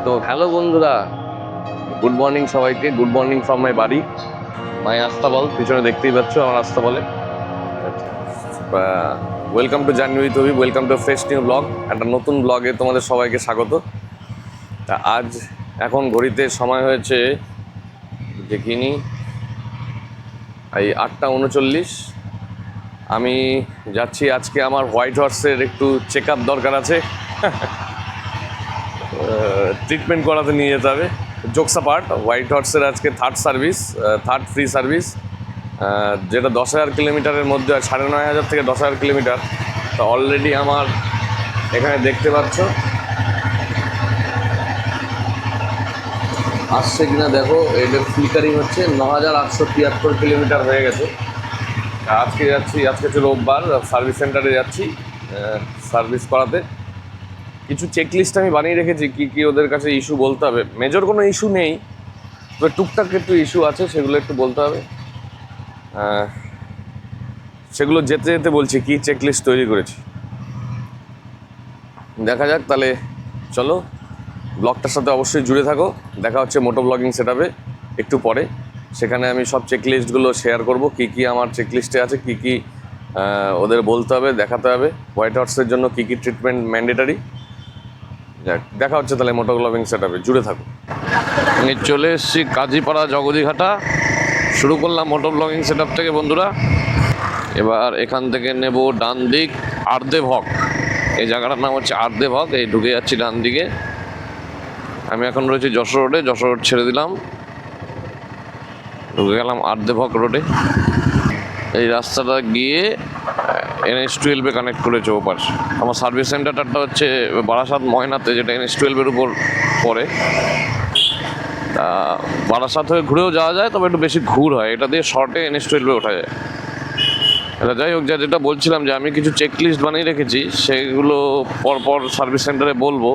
তো হ্যালো বন্ধুরা, good morning সবাইকে। গুড মর্নিং ফ্রম মাই বাড়ি, মাই আস্তাবল। পিছনে দেখতেই পাচ্ছ আমার আস্তাবলে। Welcome to journey with Abhi, welcome to fresh new blog. একটা নতুন ব্লগে তোমাদের সবাইকে স্বাগত। তা আজ এখন ঘড়িতে সময় হয়েছে দেখিনি এই 8:39। আমি যাচ্ছি আজকে আমার হোয়াইট হর্সের একটু চেক আপ দরকার আছে, ট্রিটমেন্ট করাতে নিয়ে যেতে হবে। জোকস অ্যাপার্ট, হোয়াইট হর্সের আজকে থার্ড ফ্রি সার্ভিস, যেটা 10,000 কিলোমিটারের মধ্যে, 9,500 থেকে 10,000 কিলোমিটার। তো অলরেডি আমার এখানে দেখতে পাচ্ছ আসছে কিনা দেখো, এদের ফ্লিকারিং হচ্ছে 9,873 কিলোমিটার হয়ে গেছে। আজকে যাচ্ছি, আজকে হচ্ছে রোববার, সার্ভিস সেন্টারে যাচ্ছি সার্ভিস করাতে। কিছু চেকলিস্ট আমি বানিয়ে রেখেছি, কী কী ওদের কাছে ইস্যু বলতে হবে। মেজর কোনো ইস্যু নেই, তবে টুকটাক একটু ইস্যু আছে, সেগুলো একটু বলতে হবে। সেগুলো যেতে যেতে বলছি কী চেকলিস্ট তৈরি করেছি। দেখা যাক তাহলে, চলো ব্লগটার সাথে অবশ্যই জুড়ে থাকো। দেখা হচ্ছে মোটো ব্লগিং সেটআপে একটু পরে। সেখানে আমি সব চেকলিস্টগুলো শেয়ার করব, কী কী আমার চেকলিস্টে আছে, কী কী ওদের বলতে হবে, দেখাতে হবে। হোয়াইট হর্সের জন্য কী কী ট্রিটমেন্ট ম্যান্ডেটারি। দেখা হচ্ছে তাহলে মোটো ব্লগিং সেটআপে, জুড়ে থাকো। আমি চলে এসেছি কাজীপাড়া জগদীঘাটা। শুরু করলাম মোটো ব্লগিং সেটআপ থেকে বন্ধুরা। এবার এখান থেকে নেব ডান দিক আর্দেভ হক। এই জায়গাটার নাম হচ্ছে আর্দেভ হক। এই ঢুকে যাচ্ছি ডান দিকে। আমি এখন রয়েছি যশোর রোডে, যশোর রোড ছেড়ে দিলাম, ঢুকে গেলাম আর্দেভ হক রোডে। এই রাস্তাটা গিয়ে NH-12 কানেক্ট করেছে ওপার। আমার সার্ভিস সেন্টারটা হচ্ছে বারাসাত ময়নাতে, যেটা NH-12 উপর পড়ে। তা বারাসাত হয়ে ঘুরেও যাওয়া যায়, তবে একটু বেশি ঘুর হয়। এটা দিয়ে শর্টে NH-12 ওঠা যায়। এটা যাই হোক, যেটা বলছিলাম যে আমি কিছু চেকলিস্ট বানিয়ে রেখেছি, সেগুলো পরপর সার্ভিস সেন্টারে বলবো।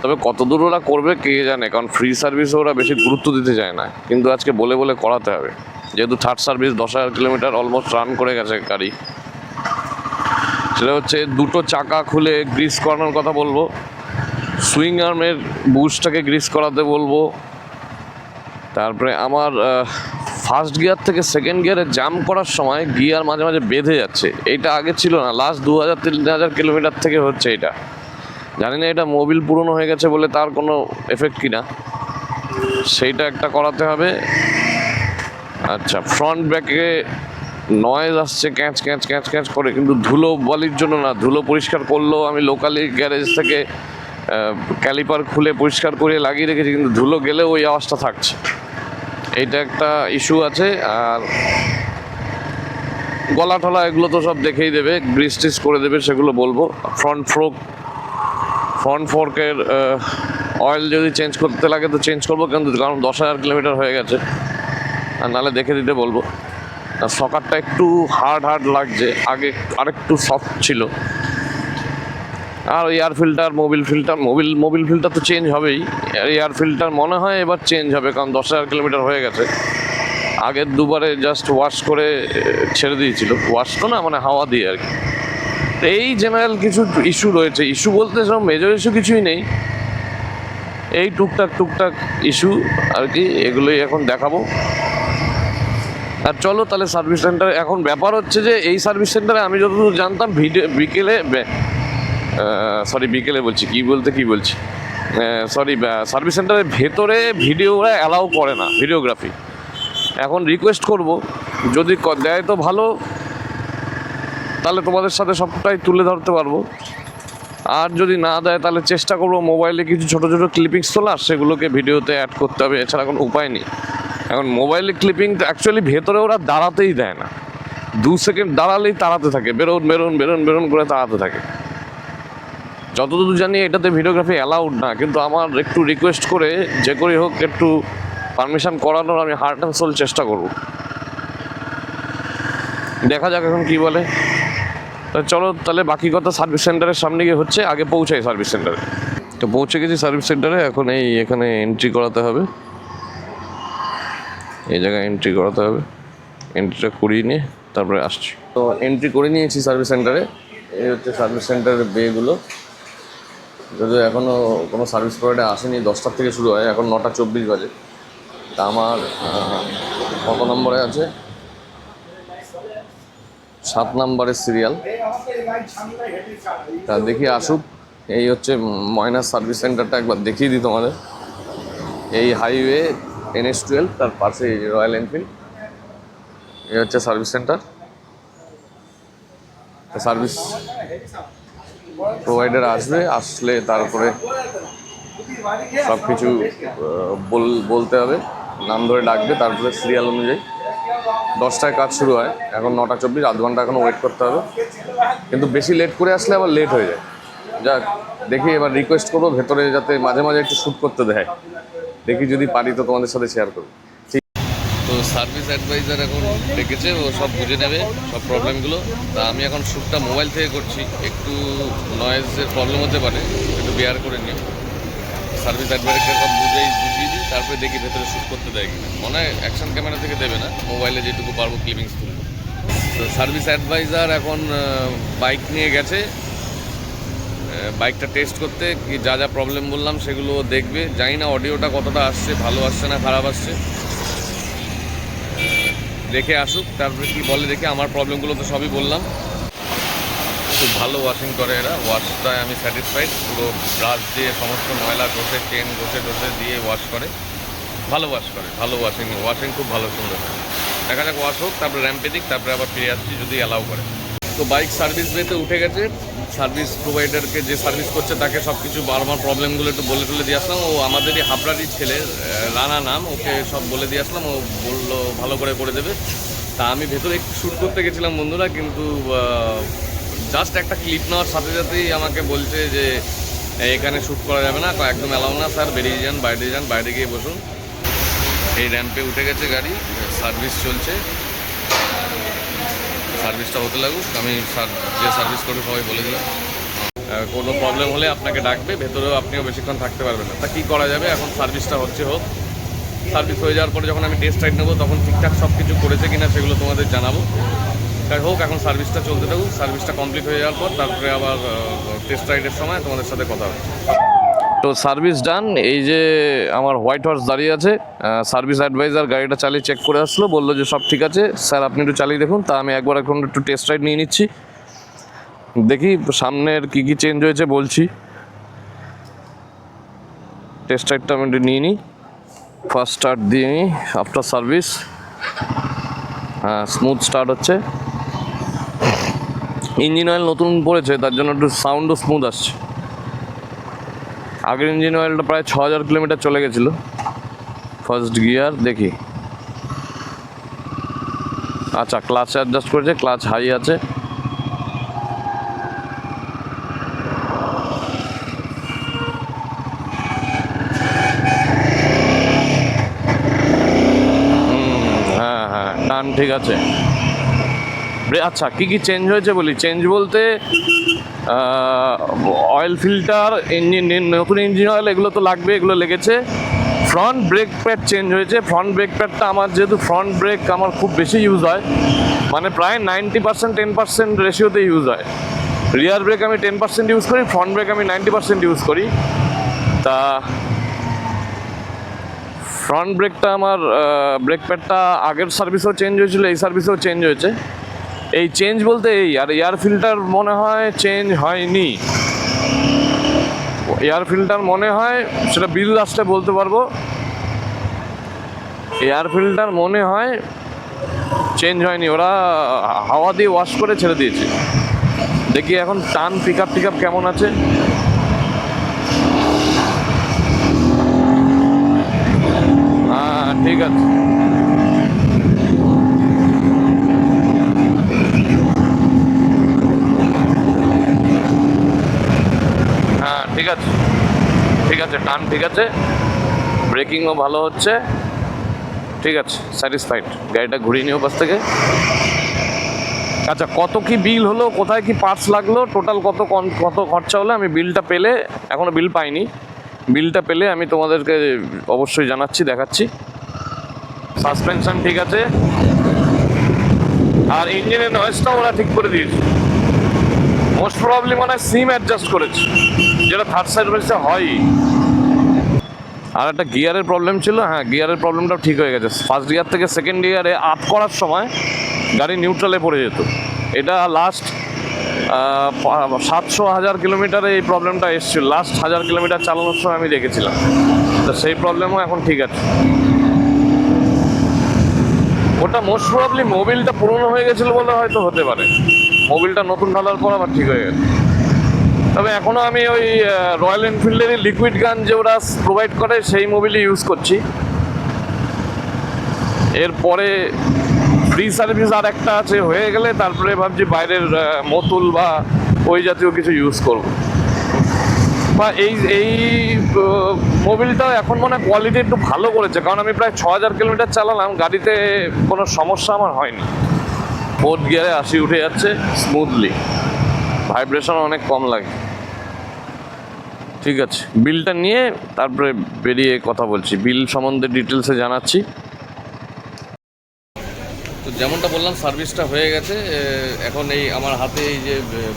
তবে কত দূর ওরা করবে কে জানে, কারণ ফ্রি সার্ভিসে ওরা বেশি গুরুত্ব দিতে চায় না। কিন্তু আজকে বলে বলে করাতে হবে, যেহেতু third service 10,000 kilometre almost run করে গেছে গাড়ি। সেটা হচ্ছে দুটো চাকা খুলে গ্রিস করানোর কথা বলবো, সুইং আর্মের বুশটাকে গ্রিস করাতে বলবো। তারপরে আমার ফার্স্ট গিয়ার থেকে সেকেন্ড গিয়ারে জাম্প করার সময় গিয়ার মাঝে মাঝে বেঁধে যাচ্ছে। এইটা আগে ছিল না, লাস্ট 2,000-3,000 কিলোমিটার থেকে হচ্ছে এটা। জানি না এটা মোবিল পুরনো হয়ে গেছে বলে তার কোনো এফেক্ট কিনা, সেইটা একটা করাতে হবে। আচ্ছা, ফ্রন্ট ব্যাকে নয়েজ আসছে ক্যাঁচ ক্যাঁচ ক্যাঁচ ক্যাঁচ করে, কিন্তু ধুলো বালির জন্য না। ধুলো পরিষ্কার করলেও আমি লোকালি গ্যারেজ থেকে ক্যালিপার খুলে পরিষ্কার করে লাগিয়ে রেখেছি, কিন্তু ধুলো গেলেও ওই আওয়াজটা থাকছে। এইটা একটা ইস্যু আছে। আর গলা টলা এগুলো তো সব দেখেই দেবে, গ্রিস টিস করে দেবে, সেগুলো বলবো। ফ্রন্ট ফোর্কের অয়েল যদি চেঞ্জ করতে লাগে তো চেঞ্জ করবো, কিন্তু কারণ 10,000 কিলোমিটার হয়ে গেছে। আর নাহলে দেখে দিতে বলবো। আর সকারটা একটু হার্ড লাগছে, আগে আরেকটু সফট ছিল। আর এয়ার ফিল্টার, মোবিল ফিল্টার তো চেঞ্জ হবেই। এয়ার ফিল্টার মনে হয় এবার চেঞ্জ হবে, কারণ 10,000 কিলোমিটার হয়ে গেছে। আগের দুবারে জাস্ট ওয়াশ করে ছেড়ে দিয়েছিল, ওয়াশ তো না মানে হাওয়া দিয়ে আর কি। তো এই জেনারেল কিছু ইস্যু রয়েছে। ইস্যু বলতে সব মেজর ইস্যু কিছুই নেই, এই টুকটাক ইস্যু আর কি, এগুলোই এখন দেখাবো। আর চলো তাহলে সার্ভিস সেন্টারে। এখন ব্যাপার হচ্ছে যে এই সার্ভিস সেন্টারে আমি যতদূর জানতাম বিকেলে বলছি, সার্ভিস সেন্টারের ভেতরে ভিডিও ওরা অ্যালাউ করে না, ভিডিওগ্রাফি। এখন রিকোয়েস্ট করব, যদি দেয় তো ভালো, তাহলে তোমাদের সাথে সবটাই তুলে ধরতে পারবো। আর যদি না দেয় তাহলে চেষ্টা করবো মোবাইলে কিছু ছোটো ছোটো ক্লিপিংস তোলার, সেগুলোকে ভিডিওতে অ্যাড করতে হবে, এছাড়া কোনো উপায় নেই। এখন মোবাইলে ক্লিপিং অ্যাকচুয়ালি ভেতরে ওরা দাঁড়াতেই দেয় না, 2 সেকেন্ড দাঁড়ালেই তাড়াতে থাকে, বেরোন করে তাড়াতে থাকে। যতদূর জানি এটাতে ভিডিওগ্রাফি অ্যালাউড না, কিন্তু আমার একটু রিকোয়েস্ট করে যে করেই হোক একটু পারমিশন করানোর আমি হার্ট অ্যান্ড সোল চেষ্টা করব। দেখা যাক এখন কি বলে। চলো তাহলে বাকি কথা সার্ভিস সেন্টারের সামনে গিয়ে হচ্ছে, আগে পৌঁছাই সার্ভিস সেন্টারে। তো পৌঁছে গেছি সার্ভিস সেন্টারে। এখন এখানে এন্ট্রি করাতে হবে, এই জায়গায় এন্ট্রি করাতে হবে। এন্ট্রিটা করিয়ে নিয়ে তারপরে আসছি। তো এন্ট্রি করে নিয়েছি সার্ভিস সেন্টারে। এই হচ্ছে সার্ভিস সেন্টারের বেগুলো, যদিও এখনও কোনো সার্ভিস প্রোভাইডার আসেনি, 10টার থেকে শুরু হয়, এখন 9:24 বাজে। তা আমার কত নম্বরে আছে, 7 নম্বরের সিরিয়াল। তা দেখি আসুক। এই হচ্ছে ময়না সার্ভিস সেন্টারটা, একবার দেখিয়ে দিই তোমাদের। এই হাইওয়ে NH12, তার পাশে রয়্যাল এনফিল্ড। এই হচ্ছে সার্ভিস সেন্টার। সার্ভিস প্রোভাইডার আসলে তারপরে সব কিছু বলতে হবে, নাম ধরে ডাকবে, তারপরে সিরিয়াল অনুযায়ী 10টায় কাজ শুরু হয়। এখন 9:24, আধ ঘন্টা এখনও ওয়েট করতে হবে। কিন্তু বেশি লেট করে আসলে আবার লেট হয়ে যায়। যাক, দেখি এবার রিকোয়েস্ট করবো ভেতরে যাতে মাঝে মাঝে একটু শ্যুট করতে দেয়। দেখি যদি পারি তো তোমাদের সাথে শেয়ার করবো। ঠিক। তো সার্ভিস অ্যাডভাইজার এখন ডেকেছে, ও সব বুঝে নেবে সব প্রবলেমগুলো। তা আমি এখন শ্যুটটা মোবাইল থেকে করছি, একটু নয়েজের প্রবলেম হতে পারে, একটু বেয়ার করে নিও। সার্ভিস অ্যাডভাইজারকে সব বুঝিয়ে দিই, তারপরে দেখি ভেতরে শ্যুট করতে দেয় কিনা। মনে হয় অ্যাকশন ক্যামেরা থেকে দেবে না, মোবাইলে যেটুকু পারবো ক্লিপিংস তুলবো। তো সার্ভিস অ্যাডভাইজার এখন বাইক নিয়ে গেছে বাইকটা টেস্ট করতে, কি যা যা প্রবলেম বললাম সেগুলো দেখবে। জানি না অডিওটা কতটা আসছে, ভালো আসছে না খারাপ আসছে, দেখে আসুক, তারপরে কি বলে দেখে। আমার প্রবলেমগুলো তো সবই বললাম। খুব ভালো ওয়াশিং করে এরা, ওয়াশটায় আমি স্যাটিসফাইড। পুরো ব্রাশ দিয়ে সমস্ত ময়লা ঘষে, চেন ঘষে দিয়ে ওয়াশ করে, ভালো ওয়াশ করে, ভালো ওয়াশিং খুব ভালো, সুন্দর। দেখা যাক ওয়াশ হোক, তারপরে র্যাম্পে দিক, তারপরে আবার ফিরে আসছি যদি অ্যালাউ করে। তো বাইক সার্ভিস বেতে উঠে গেছে। সার্ভিস প্রোভাইডারকে যে সার্ভিস করছে তাকে সব কিছু আমার প্রবলেমগুলো একটু বলে দিয়ে আসলাম। ও আমাদেরই হাবড়ারই ছেলে, রানা নাম, ওকে সব বলে দিয়ে আসলাম। ও বললো ভালো করে দেবে। তা আমি ভেতরে একটু শ্যুট করতে গেছিলাম বন্ধুরা, কিন্তু জাস্ট একটা ক্লিপ নেওয়ার সাথে সাথেই আমাকে বলছে যে এখানে শ্যুট করা যাবে না, একদম অ্যালাউ না স্যার, বেরিয়ে যান, বাইরে গিয়ে বসুন। এই র্যাম্পে উঠে গেছে গাড়ি, সার্ভিস চলছে, সার্ভিসটা হতে লাগুক। আমি যে সার্ভিস করবে সবাই বলে দিলাম, কোনো প্রবলেম হলে আপনাকে ডাকবে, ভেতরেও আপনিও বেশিক্ষণ থাকতে পারবেন না। তা কী করা যাবে, এখন সার্ভিসটা হোক। সার্ভিস হয়ে যাওয়ার পরে যখন আমি টেস্ট রাইড নেবো, তখন ঠিকঠাক সব কিছু করেছে কিনা সেগুলো তোমাদের জানাবো। তাই হোক, এখন সার্ভিসটা চলতে থাকুক। সার্ভিসটা কমপ্লিট হয়ে যাওয়ার পর তারপরে আবার টেস্ট রাইডের সময় তোমাদের সাথে কথা হবে। তো সার্ভিস ডান। এই যে আমার হোয়াইট হর্স দাঁড়িয়ে আছে, সার্ভিস অ্যাডভাইজার গাড়িটা চালিয়ে চেক করে আসলো, বললো যে সব ঠিক আছে স্যার, আপনি একটু চালিয়ে দেখুন। তা আমি এখন একটু টেস্ট রাইড নিয়ে নিচ্ছি, দেখি সামনের কী কী চেঞ্জ হয়েছে বলছি। টেস্ট রাইডটা আমি একটু নিয়ে নিই। ফার্স্ট স্টার্ট দিয়ে নিই আফটার সার্ভিস। হ্যাঁ, স্মুথ স্টার্ট হচ্ছে। ইঞ্জিন অয়েল নতুন পড়েছে, তার জন্য একটু সাউন্ডও স্মুথ আসছে। আগের ইঞ্জিন অয়েলটা প্রায় 6000 কিলোমিটার চলে গেছিলো। ফার্স্ট গিয়ার দেখি, আচ্ছা ক্লাচ অ্যাডজাস্ট করেছে, ক্লাচ হাই আছে। হ্যাঁ, টান ঠিক আছে। আচ্ছা, কী কী চেঞ্জ হয়েছে বলি। চেঞ্জ বলতে অয়েল ফিল্টার, নতুন ইঞ্জিন অয়েল, এগুলো তো লাগবে, এগুলো লেগেছে। ফ্রন্ট ব্রেক প্যাড চেঞ্জ হয়েছে। ফ্রন্ট ব্রেক প্যাডটা আমার, যেহেতু ফ্রন্ট ব্রেক আমার খুব বেশি ইউজ হয়, মানে প্রায় 90% 10% রেশিওতে ইউজ হয়। রিয়ার ব্রেক আমি 10% ইউজ করি, ফ্রন্ট ব্রেক আমি 90% ইউজ করি। তা ফ্রন্ট ব্রেকটা আমার, ব্রেক প্যাডটা আগের সার্ভিসেও চেঞ্জ হয়েছিল, এই সার্ভিসেও চেঞ্জ হয়েছে। এই চেঞ্জ বলতে এই, আর এয়ার ফিল্টার মনে হয় চেঞ্জ হয়নি। এয়ার ফিল্টার মনে হয়, সেটা বিল আসলে বলতে পারবো। এয়ার ফিল্টার মনে হয় চেঞ্জ হয়নি, ওরা হাওয়া দিয়ে ওয়াশ করে ছেড়ে দিয়েছে। দেখি এখন টান পিক আপ কেমন আছে। হ্যাঁ ঠিক আছে, হ্যাঁ ঠিক আছে, টান ঠিক আছে, ব্রেকিংও ভালো হচ্ছে, ঠিক আছে, স্যাটিসফাইড। গাড়িটা ঘুরিয়ে নিও পাশ থেকে। আচ্ছা, কত কি বিল হলো, কোথায় কি পার্টস লাগলো, টোটাল কত খরচা হলো, আমি বিলটা পেলে, এখনও বিল পাইনি, বিলটা পেলে আমি তোমাদেরকে অবশ্যই জানাচ্ছি, দেখাচ্ছি। সাসপেনশন ঠিক আছে, আর ইঞ্জিনের নয়েজটাও ওরা ঠিক করে দিয়েছে। মোস্ট প্রবাবলি মানে সিম অ্যাডজাস্ট করেছে, যেটা থার্ড সার্ভিসে হয়। আর একটা গিয়ারের প্রবলেম ছিল, হ্যাঁ গিয়ারের প্রবলেমটাও ঠিক হয়ে গেছে। ফার্স্ট গিয়ার থেকে সেকেন্ড গিয়ারে আপ করার সময় গাড়ি নিউট্রালে পড়ে যেত। এটা লাস্ট 700-1000 কিলোমিটারে এই প্রবলেমটা এসেছিল, লাস্ট 1000 কিলোমিটার চালানোর সময় আমি দেখেছিলাম। তো সেই প্রবলেমও এখন ঠিক আছে। ওটা মোস্ট প্রবাবলি মোবিলটা পুরনো হয়ে গেছিলো বলে হয়তো হতে পারে, মোবিলটা নতুন ঢালার পর আবার ঠিক হয়ে গেছে। তবে এখনও আমি ওই রয়্যাল এনফিল্ডেরই লিকুইড গান যে ওরা প্রোভাইড করে সেই মোবিলই ইউজ করছি। এরপরে ফ্রি সার্ভিস আর একটা আছে, হয়ে গেলে তারপরে ভাবছি বাইরের মতুল বা ওই জাতীয় কিছু ইউজ করব। বা এই মোবিলটা এখন মনে হয় কোয়ালিটি একটু ভালো করেছে, কারণ আমি প্রায় 6000 কিলোমিটার চালালাম, গাড়িতে কোনো সমস্যা আমার হয়নি। ফোর্থ গিয়ারে 80 উঠে যাচ্ছে স্মুথলি, ভাইব্রেশন অনেক কম লাগে। ঠিক আছে, বিলটা নিয়ে তারপরে বেরিয়ে কথা বলছি, বিল সম্বন্ধে ডিটেলসে জানাচ্ছি। তো যেমনটা বললাম সার্ভিসটা হয়ে গেছে, এখন এই আমার হাতে এই যে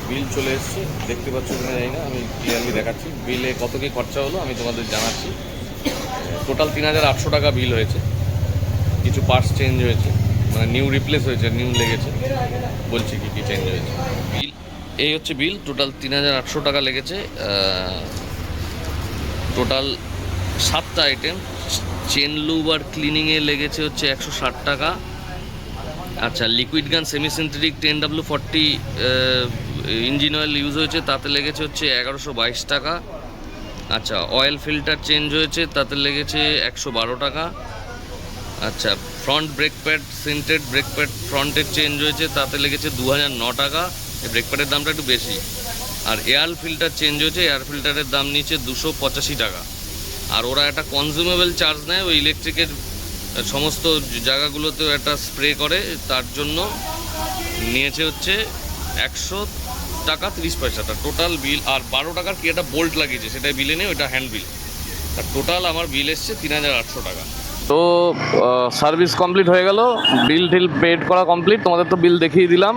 বিল চলে এসেছে, দেখতে পাচ্ছ কিনা জানি না, আমি ক্লিয়ারলি দেখাচ্ছি। বিলে কত কী খরচা হলো আমি তোমাদের জানাচ্ছি। টোটাল 3800 টাকা বিল হয়েছে। কিছু পার্টস চেঞ্জ হয়েছে, মানে নিউ রিপ্লেস হয়েছে, নিউ লেগেছে। বলছি কী কী চেঞ্জ হয়েছে। বিল এই হচ্ছে বিল, টোটাল 3800 টাকা লেগেছে। টোটাল 7টা আইটেম। চেন লুব আর ক্লিনিংয়ে লেগেছে হচ্ছে 160 টাকা। আচ্ছা, liquid gun semi synthetic 10W40 engine oil use হয়েছে, তাতে লেগেছে হচ্ছে 1122 টাকা। আচ্ছা, অয়েল ফিল্টার চেঞ্জ হয়েছে, তাতে লেগেছে 112 টাকা। আচ্ছা, front brake pad sintered brake pad ফ্রন্টের চেঞ্জ হয়েছে, তাতে লেগেছে 2009 টাকা। এই ব্রেক প্যাডের দামটা একটু বেশি। আর এয়ার ফিল্টার চেঞ্জ হয়েছে, এয়ার ফিল্টারের দাম নিচ্ছে 285 টাকা। আর ওরা একটা কনজিউমেবল চার্জ নেয়, ওই ইলেকট্রিকের সমস্ত জায়গাগুলোতেও একটা স্প্রে করে, তার জন্য নিয়েছে হচ্ছে 100 টাকা 30 পয়সাটা টোটাল বিল। আর 12 টাকার কি একটা বোল্ট লাগিয়েছে, সেটা বিলে নেই, ওইটা হ্যান্ড বিল। তার টোটাল আমার বিল এসছে 3800 টাকা। তো সার্ভিস কমপ্লিট হয়ে গেল, বিল টিল পেড করা কমপ্লিট। তোমাদের তো বিল দেখিয়ে দিলাম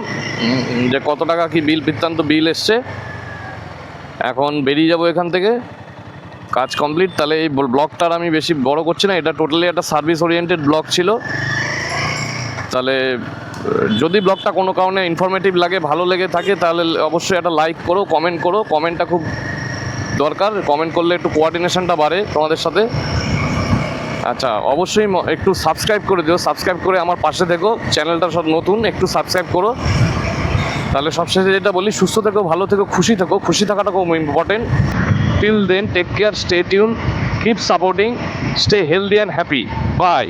যে কত টাকা কি বিল, বৃত্তান্ত বিল এসছে। এখন বেরিয়ে যাব এখান থেকে, কাজ কমপ্লিট। তাহলে এই ব্লগটার আমি বেশি বড় করছি না, এটা টোটালি একটা সার্ভিস ওরিয়েন্টেড ব্লগ ছিল। তাহলে যদি ব্লগটা কোনো কারণে ইনফরমেটিভ লাগে, ভালো লেগে থাকে, তাহলে অবশ্যই একটা লাইক করো, কমেন্ট করো। কমেন্টটা খুব দরকার, কমেন্ট করলে একটু কোঅর্ডিনেশনটা বাড়ে তোমাদের সাথে। আচ্ছা, অবশ্যই একটু সাবস্ক্রাইব করে দিও, সাবস্ক্রাইব করে আমার পাশে থেকো। চ্যানেলটা সব নতুন, একটু সাবস্ক্রাইব করো। তাহলে সবশেষে যেটা বলি, সুস্থ থেকো, ভালো থেকো, খুশি থেকো। খুশি থাকাটা খুব important. Till then, take care, stay tuned, keep supporting, stay healthy and happy. Bye.